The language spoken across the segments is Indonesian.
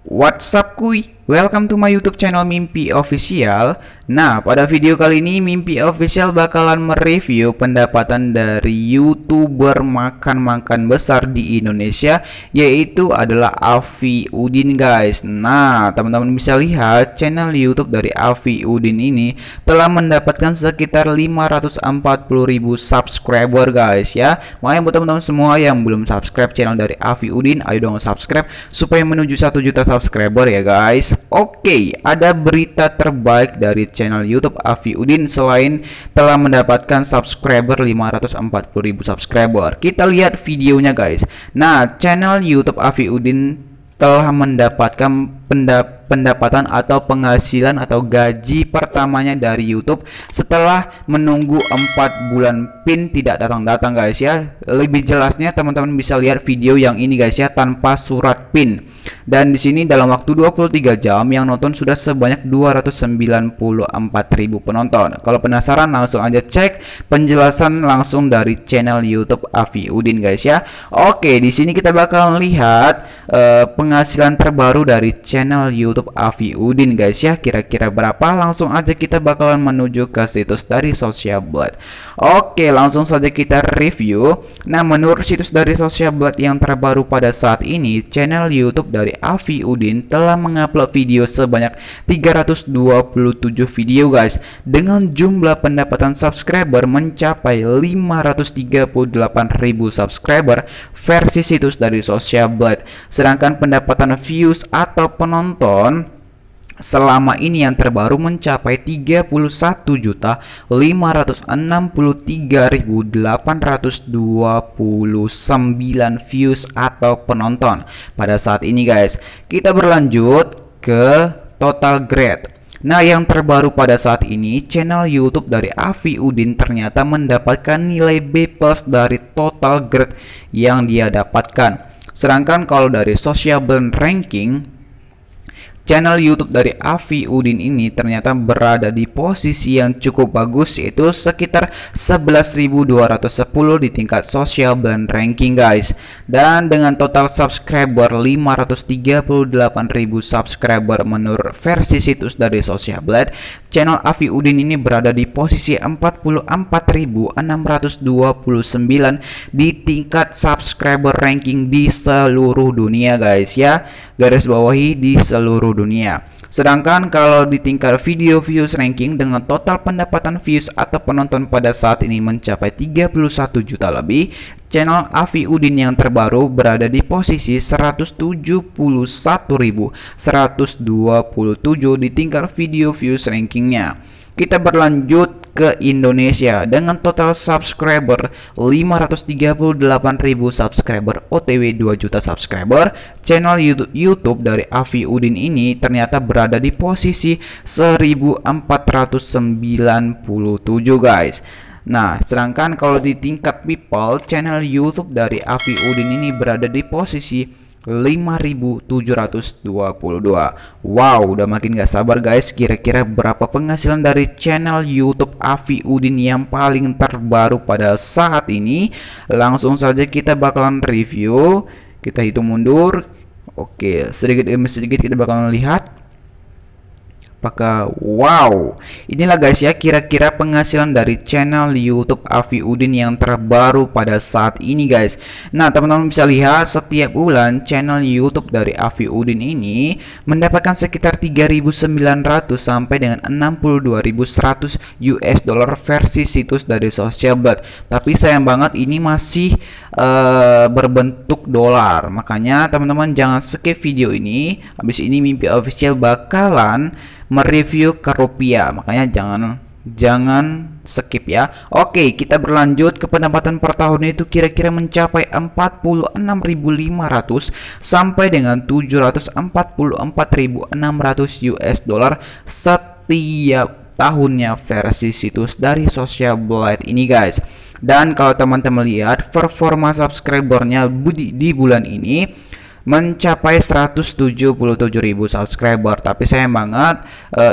What's up kuy? Welcome to my YouTube channel Mimpi Official. Nah, pada video kali ini Mimpi Official bakalan mereview pendapatan dari YouTuber makan-makan besar di Indonesia, yaitu adalah Afi Udin guys. Nah, teman-teman bisa lihat channel YouTube dari Afi Udin ini telah mendapatkan sekitar 540.000 subscriber guys ya. Makanya buat teman-teman semua yang belum subscribe channel dari Afi Udin, ayo dong subscribe supaya menuju 1 juta subscriber ya guys. Oke, ada berita terbaik dari channel YouTube Afi Udin selain telah mendapatkan subscriber 540.000 subscriber. Kita lihat videonya guys. Nah, channel YouTube Afi Udin telah mendapatkan pendapatan atau penghasilan atau gaji pertamanya dari YouTube setelah menunggu 4 bulan PIN tidak datang-datang guys ya. Lebih jelasnya teman-teman bisa lihat video yang ini guys ya, tanpa surat PIN. Dan di sini dalam waktu 23 jam yang nonton sudah sebanyak 294.000 penonton. Kalau penasaran langsung aja cek penjelasan langsung dari channel YouTube Afi Udin guys ya. Oke, di sini kita bakal lihat penghasilan terbaru dari channel YouTube Afi Udin guys ya. Kira-kira berapa? Langsung aja kita bakalan menuju ke situs dari Socialblad. Oke, langsung saja kita review. Nah, menurut situs dari Socialblad yang terbaru pada saat ini, channel YouTube dari Afi Udin telah mengupload video sebanyak 327 video guys, dengan jumlah pendapatan subscriber mencapai 538.000 subscriber versi situs dari Socialblad. Sedangkan pendapatan views atau penonton selama ini yang terbaru mencapai 31.563.829 views atau penonton pada saat ini guys. Kita berlanjut ke total grade. Nah, yang terbaru pada saat ini channel YouTube dari Afi Udin ternyata mendapatkan nilai B+ dari total grade yang dia dapatkan. Sedangkan kalau dari Socialblad ranking, channel YouTube dari Afi Udin ini ternyata berada di posisi yang cukup bagus, yaitu sekitar 11.210 di tingkat Socialblad ranking guys. Dan dengan total subscriber 538.000 subscriber menurut versi situs dari Socialblad, channel Afi Udin ini berada di posisi 44.629 di tingkat subscriber ranking di seluruh dunia guys ya. Garis bawahi di seluruh dunia. Sedangkan kalau di tingkat video views ranking, dengan total pendapatan views atau penonton pada saat ini mencapai 31 juta lebih, channel Afi Udin yang terbaru berada di posisi 171.127 di tingkat video views rankingnya. Kita berlanjut ke Indonesia dengan total subscriber 538.000 subscriber, OTW 2 juta subscriber. Channel YouTube dari Afi Udin ini ternyata berada di posisi 1497 guys. Nah, sedangkan kalau di tingkat people, channel YouTube dari Afi Udin ini berada di posisi 5.722. Wow, udah makin gak sabar guys, kira-kira berapa penghasilan dari channel YouTube Afi Udin yang paling terbaru pada saat ini. Langsung saja kita bakalan review. Kita hitung mundur. Oke, sedikit demi sedikit kita bakalan lihat apakah wow, inilah guys ya kira-kira penghasilan dari channel YouTube Afi Udin yang terbaru pada saat ini guys. Nah, teman-teman bisa lihat setiap bulan channel YouTube dari Afi Udin ini mendapatkan sekitar 3.900 sampai dengan 62.100 US dollar versi situs dari Socialblad. Tapi sayang banget ini masih berbentuk dolar. Makanya teman-teman jangan skip video ini. Habis ini Mimpi Official bakalan mereview ke rupiah, makanya jangan skip ya. Oke, kita berlanjut ke pendapatan per tahunnya itu kira-kira mencapai 46.500 sampai dengan 744.600 US dollar setiap tahunnya versi situs dari Socialblad ini guys. Dan kalau teman-teman lihat performa subscribernya di bulan ini mencapai 177.000 subscriber, tapi sayang banget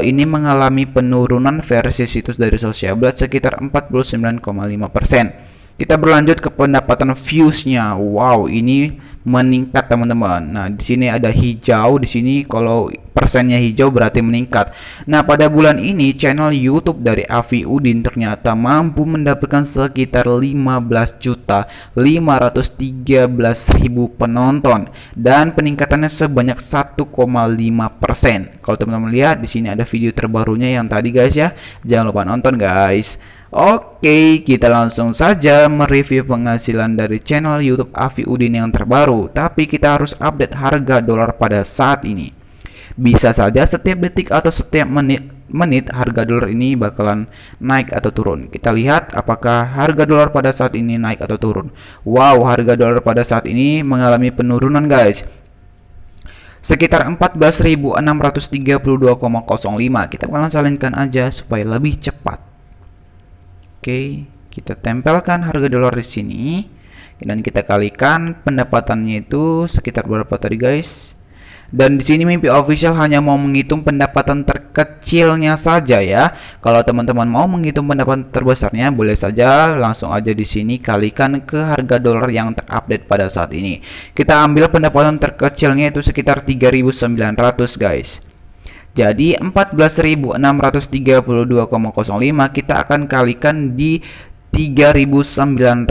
ini mengalami penurunan versi situs dari Socialblad sekitar 49,5%. Kita berlanjut ke pendapatan viewsnya. Wow, ini meningkat teman-teman. Nah, di sini ada hijau, di sini kalau persennya hijau berarti meningkat. Nah, pada bulan ini channel YouTube dari Afi Udin ternyata mampu mendapatkan sekitar 15.513.000 penonton dan peningkatannya sebanyak 1,5%. Kalau teman-teman lihat di sini ada video terbarunya yang tadi guys ya. Jangan lupa nonton guys. Oke, kita langsung saja mereview penghasilan dari channel YouTube Afi Udin yang terbaru. Tapi kita harus update harga dolar pada saat ini. Bisa saja setiap detik atau setiap menit harga dolar ini bakalan naik atau turun. Kita lihat apakah harga dolar pada saat ini naik atau turun. Wow, harga dolar pada saat ini mengalami penurunan guys. Sekitar 14.632,05. Kita bakalan salinkan aja supaya lebih cepat. Oke, kita tempelkan harga dolar di sini dan kita kalikan pendapatannya itu sekitar berapa tadi guys. Dan di sini Mimpi Official hanya mau menghitung pendapatan terkecilnya saja ya. Kalau teman-teman mau menghitung pendapatan terbesarnya, boleh saja langsung aja di sini kalikan ke harga dolar yang terupdate pada saat ini. Kita ambil pendapatan terkecilnya itu sekitar 3.900 guys. Jadi 14.632,05 kita akan kalikan di 3.900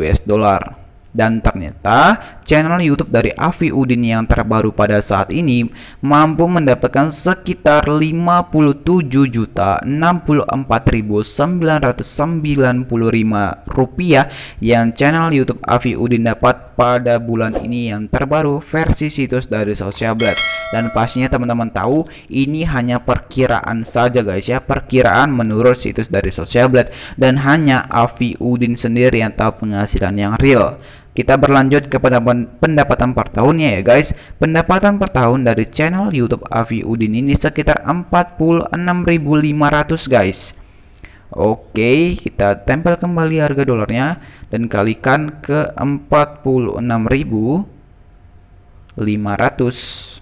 US dollar. Dan ternyata channel YouTube dari Afi Udin yang terbaru pada saat ini mampu mendapatkan sekitar 57.064.995 rupiah yang channel YouTube Afi Udin dapat pada bulan ini yang terbaru versi situs dari Socialblad. Dan pastinya teman-teman tahu ini hanya perkiraan saja guys ya, perkiraan menurut situs dari Socialblad, dan hanya Afi Udin sendiri yang tahu penghasilan yang real. Kita berlanjut ke pendapatan per tahunnya ya guys. Pendapatan per tahun dari channel YouTube Afi Udin ini sekitar 46.500 guys. Oke, kita tempel kembali harga dolarnya dan kalikan ke 46.500.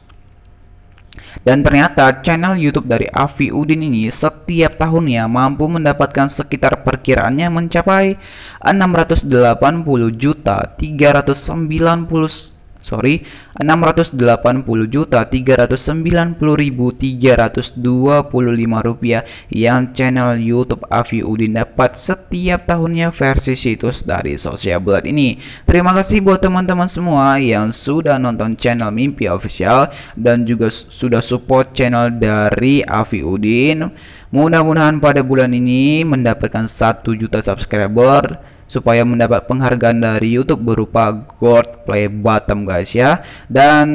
Dan ternyata channel YouTube dari Afi Udin ini setiap tahunnya mampu mendapatkan sekitar perkiraannya mencapai 680.390.325 rupiah yang channel YouTube Afi Udin dapat setiap tahunnya versi situs dari Socialblad ini. Terima kasih buat teman-teman semua yang sudah nonton channel Mimpi Official dan juga sudah support channel dari Afi Udin. Mudah-mudahan pada bulan ini mendapatkan 1 juta subscriber supaya mendapat penghargaan dari YouTube berupa gold play button guys ya. Dan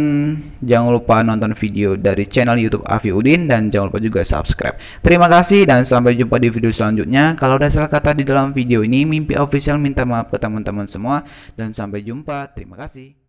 jangan lupa nonton video dari channel YouTube Afi Udin dan jangan lupa juga subscribe. Terima kasih dan sampai jumpa di video selanjutnya. Kalau ada salah kata di dalam video ini, Mimpi Official minta maaf ke teman-teman semua dan sampai jumpa. Terima kasih.